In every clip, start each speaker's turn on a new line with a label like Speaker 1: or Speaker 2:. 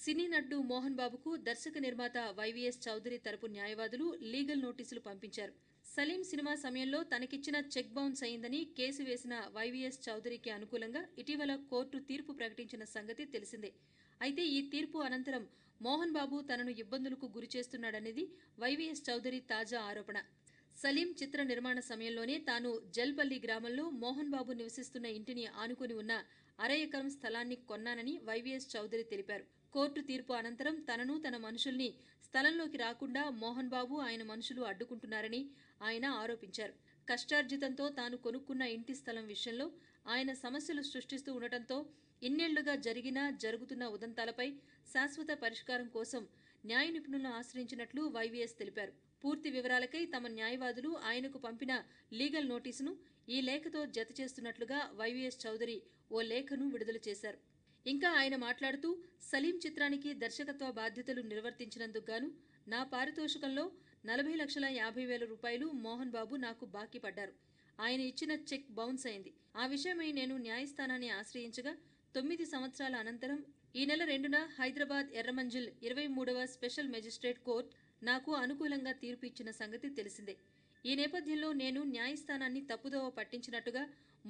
Speaker 1: సినీ నటుడు మోహన్ బాబుకు దర్శక నిర్మాత వైవీఎస్ చౌదరి తరపు న్యాయవాదులు లీగల్ నోటీసులు పంపించారు. సలీం సినిమా సమయంలో తనకిచ్చిన చెక్ బౌన్స్ అయిందని కేసు వేసిన వైవీఎస్ చౌదరికి అనుకూలంగా ఇటీవల కోర్టు తీర్పు ప్రకటించిన సంగతి తెలిసిందే. అయితే ఈ తీర్పు అనంతరం మోహన్ బాబు తనను ఇబ్బందులకు గురిచేస్తున్నాడనేది వైవీఎస్ చౌదరి తాజా ఆరోపణ. సలీం చిత్ర నిర్మాణ సమయంలోనే తాను జల్పల్లి గ్రామంలో మోహన్ బాబు నివసిస్తున్న ఇంటిని ఆనుకుని ఉన్న 1/2 ఎకరం స్థలాన్ని కొన్నానని వైవీఎస్ చౌదరి తెలిపారు. కోర్టు తీర్పు అనంతరం తనను తన మనుషుల్ని స్థలంలోకి రాకుండా మోహన్ బాబు ఆయన మనుషులు అడ్డుకుంటున్నారని ఆయన ఆరోపించారు. కష్టార్జితంతో తాను కొనుక్కున్న ఇంటి స్థలం విషయంలో ఆయన సమస్యలు సృష్టిస్తూ ఉండటంతో ఇన్నేళ్లుగా జరుగుతున్న ఉదంతాలపై శాశ్వత పరిష్కారం కోసం న్యాయ నిపుణులను ఆశ్రయించినట్లు వైవీఎస్ తెలిపారు. పూర్తి వివరాలకై తమ న్యాయవాదులు ఆయనకు పంపిన లీగల్ నోటీసును ఈ లేఖతో జత చేస్తున్నట్లుగా వైవీఎస్ చౌదరి ఓ లేఖను విడుదల చేశారు. ఇంకా ఆయన మాట్లాడుతూ, సలీం చిత్రానికి దర్శకత్వ బాధ్యతలు నిర్వర్తించినందుకు గాను నా పారితోషికంలో 40,50,000 రూపాయలు మోహన్ బాబు నాకు బాకీ పడ్డారు. ఆయన ఇచ్చిన చెక్ బౌన్స్ అయింది. ఆ విషయమై నేను న్యాయస్థానాన్ని ఆశ్రయించగా 9 సంవత్సరాల అనంతరం ఈ నెల 2న హైదరాబాద్ ఎర్రమంజిల్ 23వ స్పెషల్ మెజిస్ట్రేట్ కోర్టు నాకు అనుకూలంగా తీర్పు ఇచ్చిన సంగతి తెలిసిందే. ఈ నేపథ్యంలో నేను న్యాయస్థానాన్ని తప్పుదోవ పట్టించినట్టుగా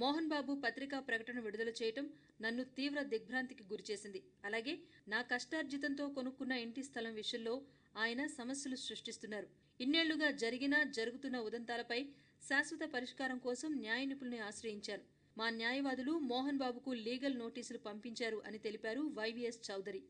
Speaker 1: మోహన్ బాబు పత్రికా ప్రకటన విడుదల చేయటం నన్ను తీవ్ర దిగ్భ్రాంతికి గురిచేసింది. అలాగే నా కష్టార్జితంతో కొనుక్కున్న ఇంటి స్థలం విషయంలో ఆయన సమస్యలు సృష్టిస్తున్నారు. ఇన్నేళ్లుగా జరుగుతున్న ఉదంతాలపై శాశ్వత పరిష్కారం కోసం న్యాయ నిపుణుల్ని ఆశ్రయించాను. మా న్యాయవాదులు మోహన్ బాబుకు లీగల్ నోటీసులు పంపించారు అని తెలిపారు వైవీఎస్ చౌదరి.